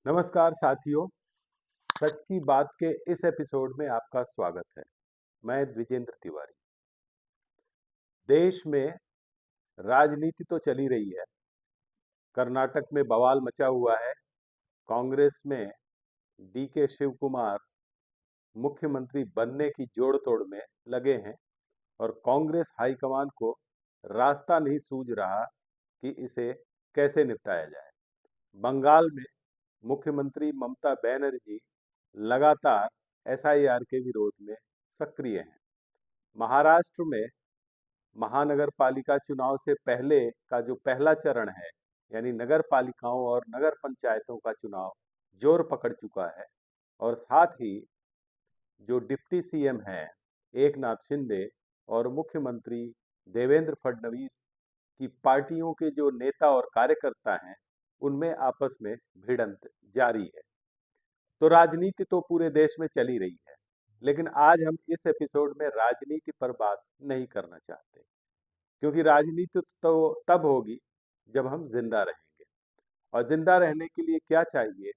नमस्कार साथियों, सच की बात के इस एपिसोड में आपका स्वागत है। मैं द्विजेंद्र तिवारी। देश में राजनीति तो चली रही है। कर्नाटक में बवाल मचा हुआ है। कांग्रेस में डी के शिव कुमार मुख्यमंत्री बनने की जोड़ तोड़ में लगे हैं और कांग्रेस हाईकमान को रास्ता नहीं सूझ रहा कि इसे कैसे निपटाया जाए। बंगाल में मुख्यमंत्री ममता बनर्जी लगातार एसआईआर के विरोध में सक्रिय हैं। महाराष्ट्र में महानगर पालिका चुनाव से पहले का जो पहला चरण है, यानी नगर पालिकाओं और नगर पंचायतों का चुनाव जोर पकड़ चुका है और साथ ही जो डिप्टी सीएम हैं एकनाथ शिंदे और मुख्यमंत्री देवेंद्र फडणवीस की पार्टियों के जो नेता और कार्यकर्ता हैं, उनमें आपस में भिड़ंत जारी है। तो राजनीति तो पूरे देश में चली रही है, लेकिन आज हम इस एपिसोड में राजनीति पर बात नहीं करना चाहते, क्योंकि राजनीति तो तब होगी जब हम जिंदा रहेंगे। और जिंदा रहने के लिए क्या चाहिए?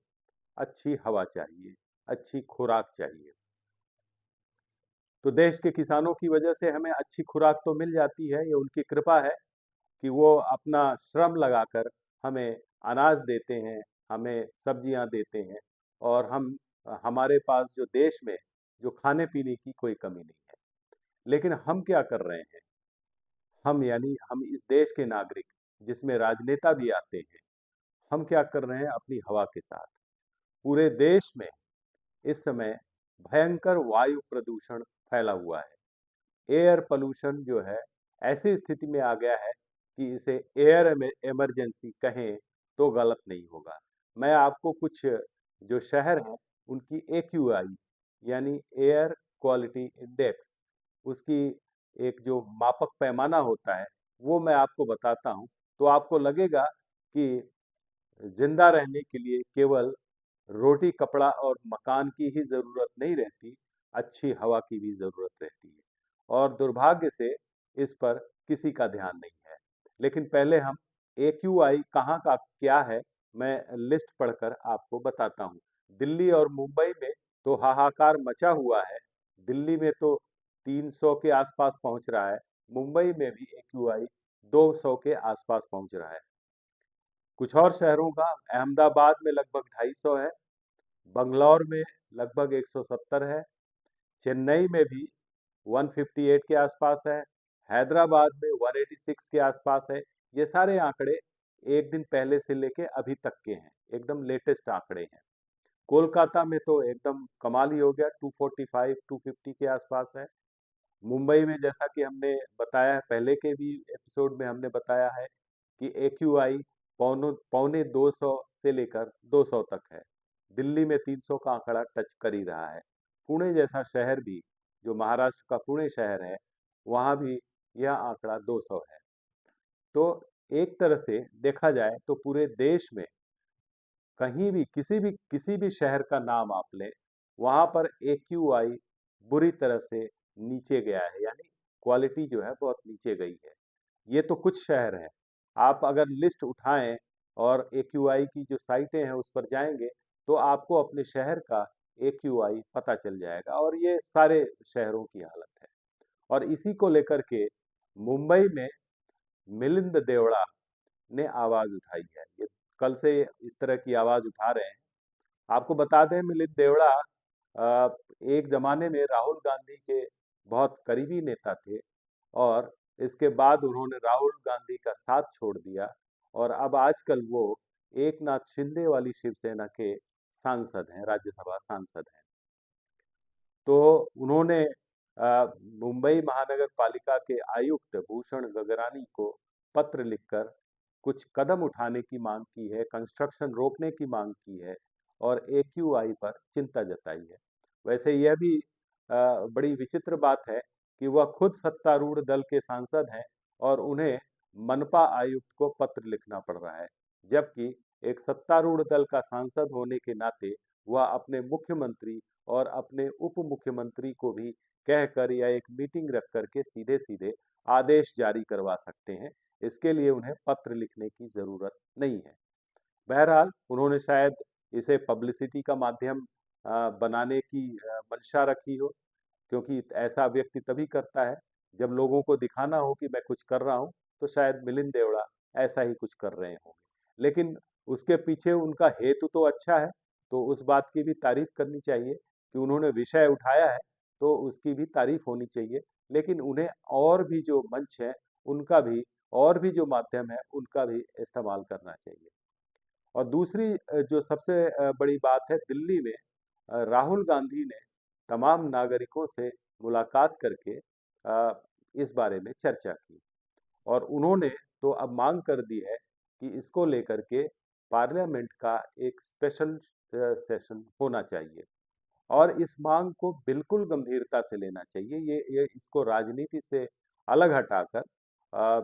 अच्छी हवा चाहिए, अच्छी खुराक चाहिए। तो देश के किसानों की वजह से हमें अच्छी खुराक तो मिल जाती है, ये उनकी कृपा है कि वो अपना श्रम लगाकर हमें अनाज देते हैं, हमें सब्जियां देते हैं और हमारे पास जो देश में जो खाने पीने की कोई कमी नहीं है। लेकिन हम क्या कर रहे हैं? हम यानी हम इस देश के नागरिक, जिसमें राजनेता भी आते हैं, हम क्या कर रहे हैं अपनी हवा के साथ? पूरे देश में इस समय भयंकर वायु प्रदूषण फैला हुआ है। एयर पोल्यूशन जो है ऐसी स्थिति में आ गया है कि इसे एयर इमरजेंसी कहें तो गलत नहीं होगा। मैं आपको कुछ जो शहर हैं उनकी एक्यूआई यानी एयर क्वालिटी इंडेक्स, उसकी एक जो मापक पैमाना होता है वो मैं आपको बताता हूं। तो आपको लगेगा कि जिंदा रहने के लिए केवल रोटी कपड़ा और मकान की ही जरूरत नहीं रहती, अच्छी हवा की भी जरूरत रहती है। और दुर्भाग्य से इस पर किसी का ध्यान नहीं है। लेकिन पहले हम एक्यूआई कहाँ का क्या है, मैं लिस्ट पढ़कर आपको बताता हूँ। दिल्ली और मुंबई में तो हाहाकार मचा हुआ है। दिल्ली में तो 300 के आसपास पहुंच रहा है। मुंबई में भी एक्यूआई 200 के आसपास पहुंच रहा है। कुछ और शहरों का, अहमदाबाद में लगभग 250 है, बंगलौर में लगभग 170 है, चेन्नई में भी 158 के आसपास है, हैदराबाद में 186 के आसपास है। ये सारे आंकड़े एक दिन पहले से लेके अभी तक के हैं, एकदम लेटेस्ट आंकड़े हैं। कोलकाता में तो एकदम कमाल ही हो गया, 245 250 के आसपास है। मुंबई में जैसा कि हमने बताया है, पहले के भी एपिसोड में हमने बताया है कि एक्यूआई पौने 200 से लेकर 200 तक है। दिल्ली में 300 का आंकड़ा टच कर ही रहा है। पुणे जैसा शहर भी, जो महाराष्ट्र का पुणे शहर है, वहाँ भी यह आंकड़ा 200 है। तो एक तरह से देखा जाए तो पूरे देश में कहीं भी किसी भी शहर का नाम आप लें, वहाँ पर एक्यूआई बुरी तरह से नीचे गया है, यानी क्वालिटी जो है बहुत नीचे गई है। ये तो कुछ शहर हैं। आप अगर लिस्ट उठाएं और एक्यूआई की जो साइटें हैं उस पर जाएंगे, तो आपको अपने शहर का एक्यूआई पता चल जाएगा और ये सारे शहरों की हालत है। और इसी को लेकर के मुंबई में मिलिंद देवड़ा ने आवाज उठाई है। ये कल से इस तरह की आवाज उठा रहे हैं। आपको बता दें, मिलिंद देवड़ा एक जमाने में राहुल गांधी के बहुत करीबी नेता थे और इसके बाद उन्होंने राहुल गांधी का साथ छोड़ दिया और अब आजकल वो एकनाथ शिंदे वाली शिवसेना के सांसद हैं, राज्यसभा सांसद हैं। तो उन्होंने मुंबई महानगर पालिका के आयुक्त भूषण गगरानी को पत्र लिखकर कुछ कदम उठाने की मांग की है, कंस्ट्रक्शन रोकने की मांग की है और एक्यूआई पर चिंता जताई है। वैसे यह भी बड़ी विचित्र बात है कि वह खुद सत्तारूढ़ दल के सांसद हैं और उन्हें मनपा आयुक्त को पत्र लिखना पड़ रहा है, जबकि एक सत्तारूढ़ दल का सांसद होने के नाते वह अपने मुख्यमंत्री और अपने उप मुख्यमंत्री को भी कहकर या एक मीटिंग रख करके सीधे सीधे आदेश जारी करवा सकते हैं। इसके लिए उन्हें पत्र लिखने की जरूरत नहीं है। बहरहाल उन्होंने शायद इसे पब्लिसिटी का माध्यम बनाने की मंशा रखी हो, क्योंकि ऐसा व्यक्ति तभी करता है जब लोगों को दिखाना हो कि मैं कुछ कर रहा हूँ। तो शायद मिलिंद देवड़ा ऐसा ही कुछ कर रहे होंगे, लेकिन उसके पीछे उनका हेतु तो अच्छा है, तो उस बात की भी तारीफ करनी चाहिए कि उन्होंने विषय उठाया है, तो उसकी भी तारीफ होनी चाहिए। लेकिन उन्हें और भी जो मंच है उनका भी, और भी जो माध्यम है उनका भी इस्तेमाल करना चाहिए। और दूसरी जो सबसे बड़ी बात है, दिल्ली में राहुल गांधी ने तमाम नागरिकों से मुलाकात करके इस बारे में चर्चा की, और उन्होंने तो अब मांग कर दी है कि इसको लेकर के पार्लियामेंट का एक स्पेशल सेशन होना चाहिए, और इस मांग को बिल्कुल गंभीरता से लेना चाहिए। ये इसको राजनीति से अलग हटाकर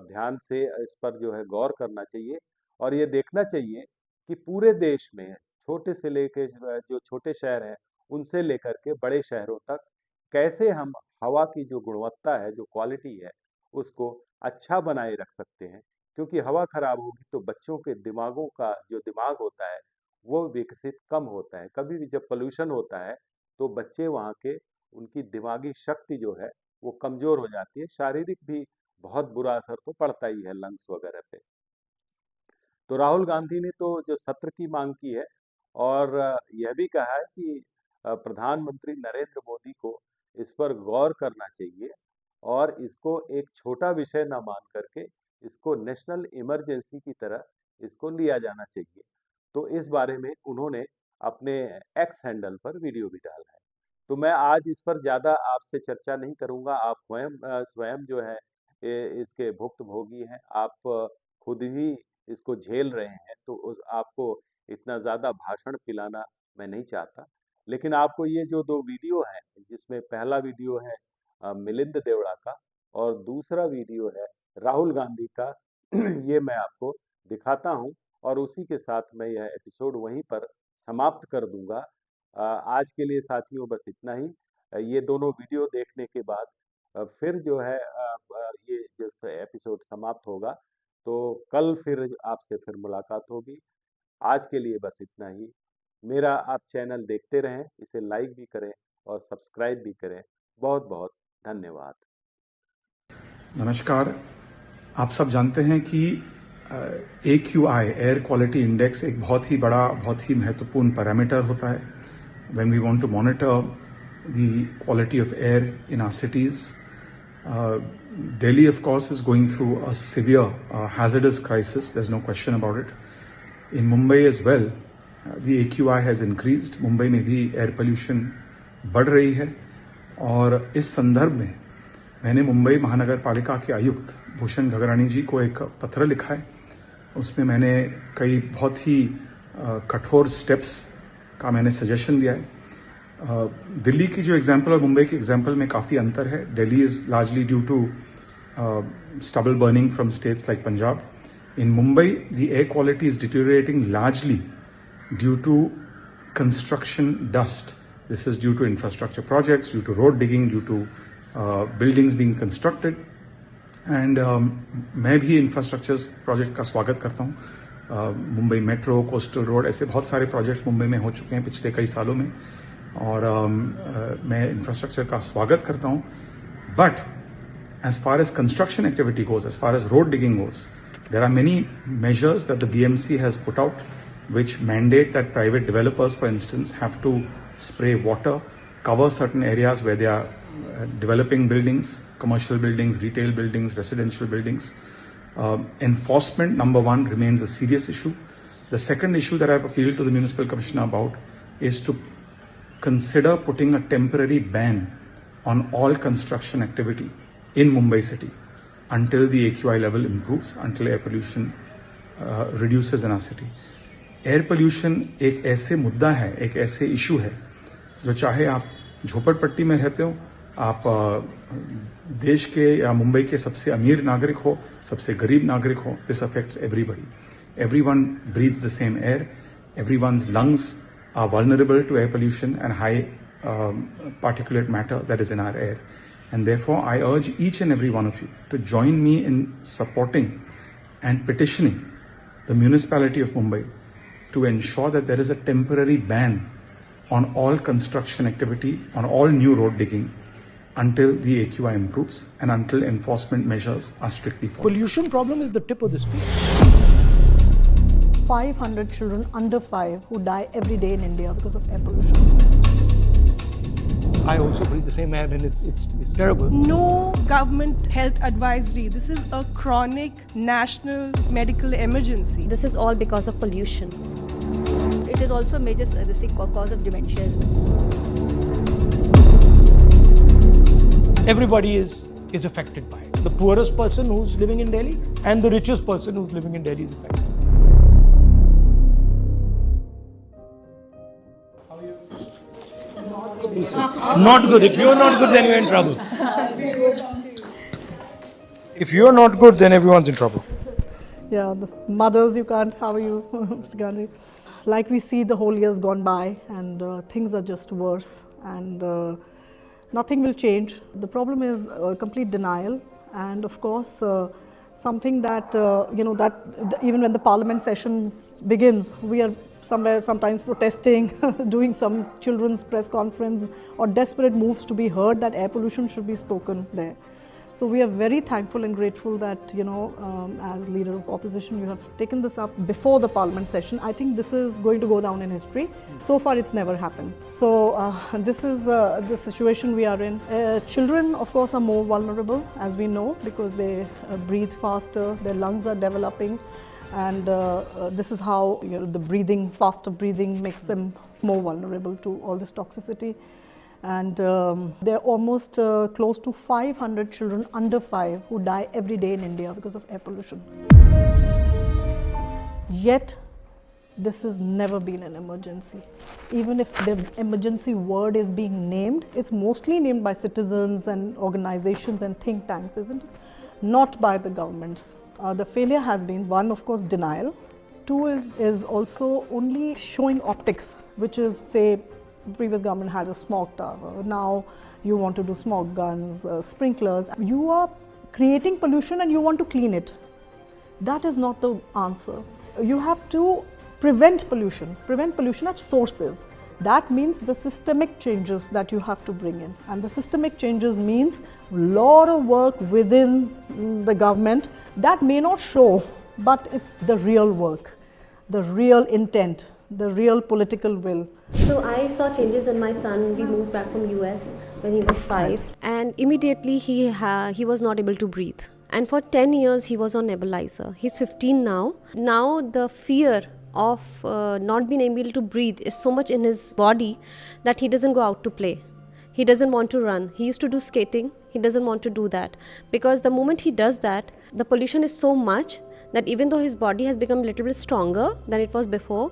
ध्यान से इस पर जो है गौर करना चाहिए, और ये देखना चाहिए कि पूरे देश में छोटे से लेके जो छोटे शहर हैं उनसे लेकर के बड़े शहरों तक कैसे हम हवा की जो गुणवत्ता है, जो क्वालिटी है, उसको अच्छा बनाए रख सकते हैं। क्योंकि हवा खराब होगी तो बच्चों के दिमागों का जो दिमाग होता है वो विकसित कम होता है। कभी भी जब पोल्यूशन होता है तो बच्चे वहाँ के, उनकी दिमागी शक्ति जो है वो कमजोर हो जाती है, शारीरिक भी बहुत बुरा असर तो पड़ता ही है लंग्स वगैरह पे। तो राहुल गांधी ने तो जो सत्र की मांग की है, और यह भी कहा है कि प्रधानमंत्री नरेंद्र मोदी को इस पर गौर करना चाहिए, और इसको एक छोटा विषय ना मान करके इसको नेशनल इमरजेंसी की तरह इसको लिया जाना चाहिए। तो इस बारे में उन्होंने अपने एक्स हैंडल पर वीडियो भी डाला है। तो मैं आज इस पर ज़्यादा आपसे चर्चा नहीं करूंगा, आप स्वयं स्वयं जो है इसके भुक्तभोगी हैं, आप खुद ही इसको झेल रहे हैं, तो उस आपको इतना ज़्यादा भाषण पिलाना मैं नहीं चाहता। लेकिन आपको ये जो 2 वीडियो हैं, जिसमें पहला वीडियो है मिलिंद देवड़ा का, और दूसरा वीडियो है राहुल गांधी का, ये मैं आपको दिखाता हूँ, और उसी के साथ मैं यह एपिसोड वहीं पर समाप्त कर दूंगा। आज के लिए साथियों बस इतना ही। ये दोनों वीडियो देखने के बाद फिर जो है ये जो एपिसोड समाप्त होगा, तो कल फिर आपसे फिर मुलाकात होगी। आज के लिए बस इतना ही। मेरा आप चैनल देखते रहें, इसे लाइक भी करें और सब्सक्राइब भी करें। बहुत बहुत धन्यवाद। नमस्कार। आप सब जानते हैं कि AQI एयर क्वालिटी इंडेक्स एक बहुत ही बड़ा, बहुत ही महत्वपूर्ण पैरामीटर होता है when we want to monitor the quality of air in our cities. Delhi, of course, is going through a severe hazardous crisis. There's no question about it. In Mumbai as well, the AQI has increased. Mumbai में भी air pollution बढ़ रही है, और इस संदर्भ में मैंने मुंबई महानगर पालिका के आयुक्त भूषण घगरानी जी को एक पत्र लिखा है। उसमें मैंने कई बहुत ही कठोर स्टेप्स का मैंने सजेशन दिया है। दिल्ली की जो एग्जाम्पल और मुंबई के एग्जाम्पल में काफ़ी अंतर है। Delhi is largely due to stubble burning from states like Punjab. In Mumbai, the air quality is deteriorating largely due to construction dust. This is due to infrastructure projects, due to road digging, due to buildings being constructed. And मैं भी infrastructure project का स्वागत करता हूँ। Mumbai metro, coastal road, ऐसे बहुत सारे projects Mumbai में हो चुके हैं पिछले कई सालों में, और मैं इंफ्रास्ट्रक्चर का स्वागत करता हूँ. But as far as construction activity goes, as far as road digging goes, there are many measures that the BMC has put out which mandate that private developers, for instance, have to spray water, cover certain areas where they are developing buildings, commercial buildings, retail buildings, residential buildings. Enforcement, number one, remains a serious issue. The second issue that I have appealed to the Municipal Commissioner about is to consider putting a temporary ban on all construction activity in Mumbai city until the AQI level improves, until air pollution reduces in our city. Air pollution एक ऐसे मुद्दा है, एक ऐसे issue है जो चाहे आप झोपड़पट्टी में रहते हो, आप देश के या मुंबई के सबसे अमीर नागरिक हो, सबसे गरीब नागरिक हो, this affects everybody. Everyone breathes the same air. Everyone's lungs are vulnerable to air pollution and high particulate matter that is in our air. And therefore, I urge each and every one of you to join me in supporting and petitioning the municipality of Mumbai to ensure that there is a temporary ban on all construction activity, on all new road digging, until the AQI improves and until enforcement measures are strictly followed. Pollution problem is the tip of the spear. 500 children under 5 who die every day in India because of air pollution. I also breathe the same air and it's terrible. No government health advisory. This is a chronic national medical emergency. This is all because of pollution. It is also a major cause of dementia as well. Everybody is affected by it. The poorest person who's living in Delhi and the richest person who's living in Delhi is affected. Not good. If you're not good, then you're in trouble. If you're not good, then everyone's in trouble. Yeah, the mothers, you can't. How are you, Mr. Gandhi? Like we see, the whole year's gone by and things are just worse and nothing will change. The problem is complete denial and of course something that, that even when the parliament sessions begins, we are somewhere sometimes protesting, doing some children's press conference or desperate moves to be heard that air pollution should be spoken there. So we are very thankful and grateful that, as leader of opposition, you have taken this up before the parliament session. I think this is going to go down in history. So far, it's never happened. So this is the situation we are in. Children, of course, are more vulnerable, as we know, because they breathe faster, their lungs are developing. And this is how the faster breathing makes them more vulnerable to all this toxicity. And there are almost close to 500 children under 5 who die every day in India because of air pollution. Yet, this has never been an emergency. Even if the emergency word is being named, it's mostly named by citizens and organizations and think tanks, isn't it? Not by the governments. The failure has been, one, of course, denial. Two is also only showing optics, which is, say, the previous government had a smog tower. Now you want to do smog guns, sprinklers. You are creating pollution and you want to clean it. That is not the answer. You have to prevent pollution at sources. That means the systemic changes that you have to bring in. And the systemic changes means a lot of work within the government that may not show, but it's the real work, the real intent, the real political will. So I saw changes in my son. We moved back from US when he was 5 and immediately he was not able to breathe. And for 10 years he was on nebulizer. He's 15 now. Now the fear of not being able to breathe is so much in his body that he doesn't go out to play. He doesn't want to run. He used to do skating. He doesn't want to do that because the moment he does that, the pollution is so much that even though his body has become a little bit stronger than it was before,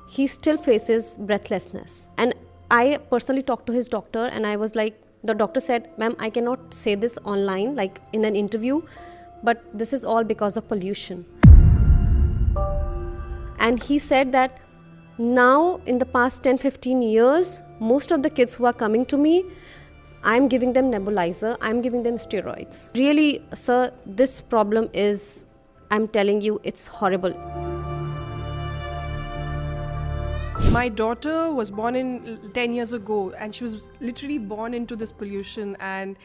he still faces breathlessness. And I personally talked to his doctor and I was like, the doctor said, ma'am, I cannot say this online, like in an interview, but this is all because of pollution. And he said that now in the past 10-15 years, most of the kids who are coming to me, I'm giving them nebulizer, I'm giving them steroids. Really, sir, this problem is, I'm telling you, it's horrible. My daughter was born 10 years ago and she was literally born into this pollution, and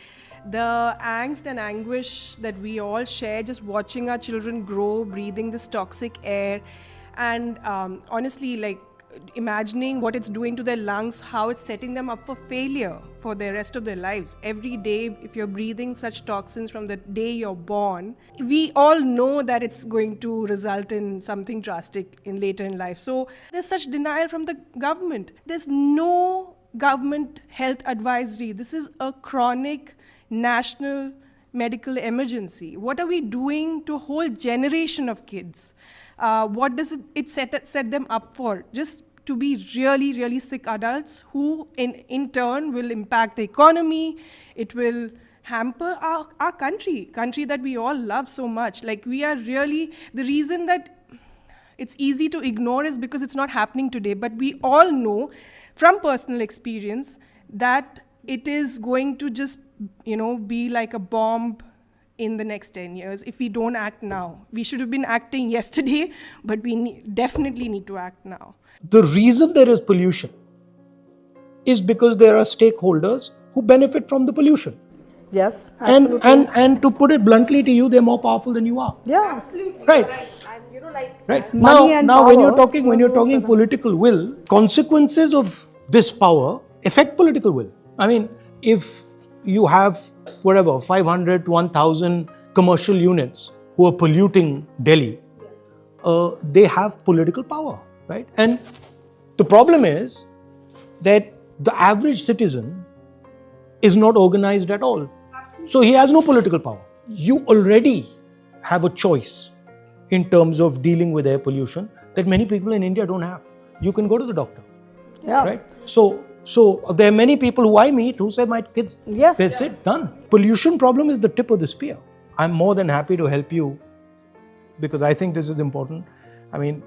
the angst and anguish that we all share just watching our children grow, breathing this toxic air, and honestly, like imagining what it's doing to their lungs, how it's setting them up for failure for the rest of their lives. Every day, if you're breathing such toxins from the day you're born, we all know that it's going to result in something drastic in later in life. So there's such denial from the government. There's no government health advisory. This is a chronic national medical emergency. What are we doing to a whole generation of kids? What does it set them up for? Just to be really, really sick adults who in turn will impact the economy. It will hamper our country that we all love so much. Like we are really, the reason that it's easy to ignore is because it's not happening today. But we all know from personal experience that it is going to just, be like a bomb in the next 10 years if we don't act now. We should have been acting yesterday, but we definitely need to act now. The reason there is pollution is because there are stakeholders who benefit from the pollution. Yes, absolutely. And to put it bluntly to you, they're more powerful than you are. Yeah, absolutely. Right. And you know, like Right. Money and Now when you're power. talking political will, consequences of this power affect political will. I mean, if you have whatever 500 to 1,000 commercial units who are polluting Delhi, they have political power, right? And the problem is that the average citizen is not organized at all. So he has no political power. You already have a choice in terms of dealing with air pollution that many people in India don't have. You can go to the doctor, Yeah. right? So there are many people who I meet who say, my kids, Yes. that's it, done. Pollution problem is the tip of the spear. I'm more than happy to help you because I think this is important. I mean,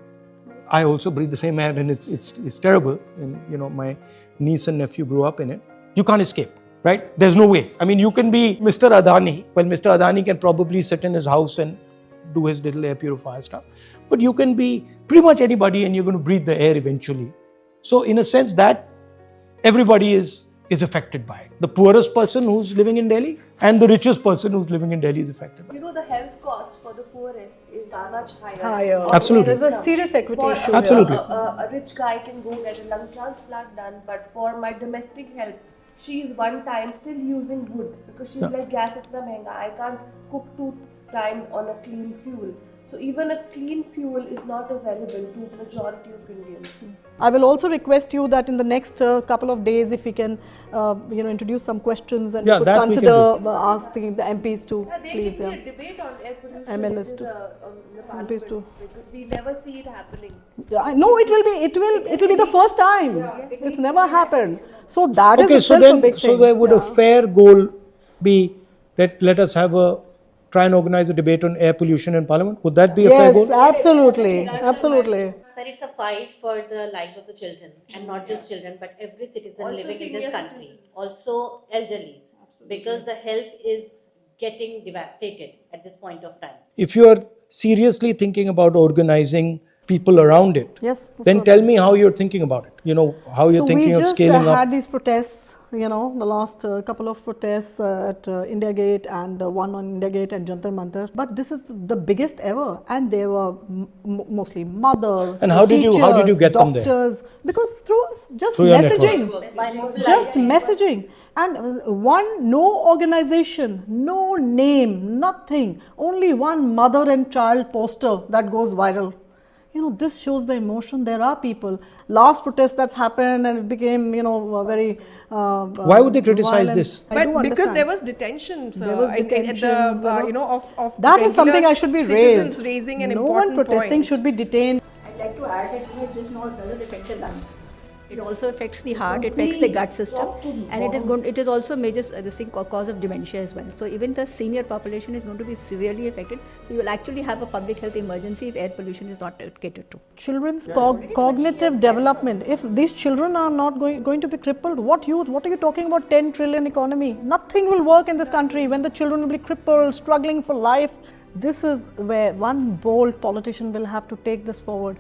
I also breathe the same air and it's terrible. And you know, my niece and nephew grew up in it. You can't escape, right? There's no way. I mean, you can be Mr. Adani. Well, Mr. Adani can probably sit in his house and do his little air purifier stuff. But you can be pretty much anybody and you're going to breathe the air eventually. So in a sense that everybody is affected by it. The poorest person who's living in Delhi and the richest person who's living in Delhi is affected by it. You know, the health cost for the poorest is much higher. Higher. Absolutely. There's a serious equity issue. Absolutely. A rich guy can go get a lung transplant done, but for my domestic help, she is one time still using wood because she's like, gas itna mehenga, I can't cook 2 times on a clean fuel. So even a clean fuel is not available to the majority of Indians. I will also request you that in the next couple of days, if we can, introduce some questions and Yeah, we could that we consider can asking the MPs to There please. can be a debate on air pollution. MLS It is, too. on the MPs parliament too. because we never see it happening. Yeah, no, it will be the first time. It's never happened. So that is Okay, so itself a then, big so thing. where would a Yeah. fair goal be that let us try and organize a debate on air pollution in Parliament? Would that be a fair Yes, goal? absolutely, absolutely. Sir, it's a fight for the lives of the children, and not just children, but every citizen Also living in this senior country. citizens. Also elderlies, because the health is getting devastated at this point of time. If you are seriously thinking about organizing people around it, Yes. then tell me how you're thinking about it. You know, how you're thinking of scaling we just had up. these protests, the last couple of protests at India Gate and one on India Gate and Jantar Mantar. But this is the biggest ever, and they were mostly mothers, And how did you teachers, get them there? doctors, because through just Through your messaging, network. just messaging, and no organization, no name, nothing, only one mother and child poster that goes viral. This shows the emotion. There are people. Last protest that's happened and it became, very. Why would they criticize violent. this? I do But because understand. there was detentions, There was I think at detentions, the of That is something regular I should be citizens raised. raising an no important one protesting point. should be detained. I'd like to add that it doesn't affect the lungs. It also affects the heart, it affects the gut system, and it is also a major cause of dementia as well. So even the senior population is going to be severely affected. So you will actually have a public health emergency if air pollution is not catered to. Children's cognitive development. If these children are not going to be crippled, what youth? What are you talking about? 10 trillion economy. Nothing will work in this country when the children will be crippled, struggling for life. This is where one bold politician will have to take this forward.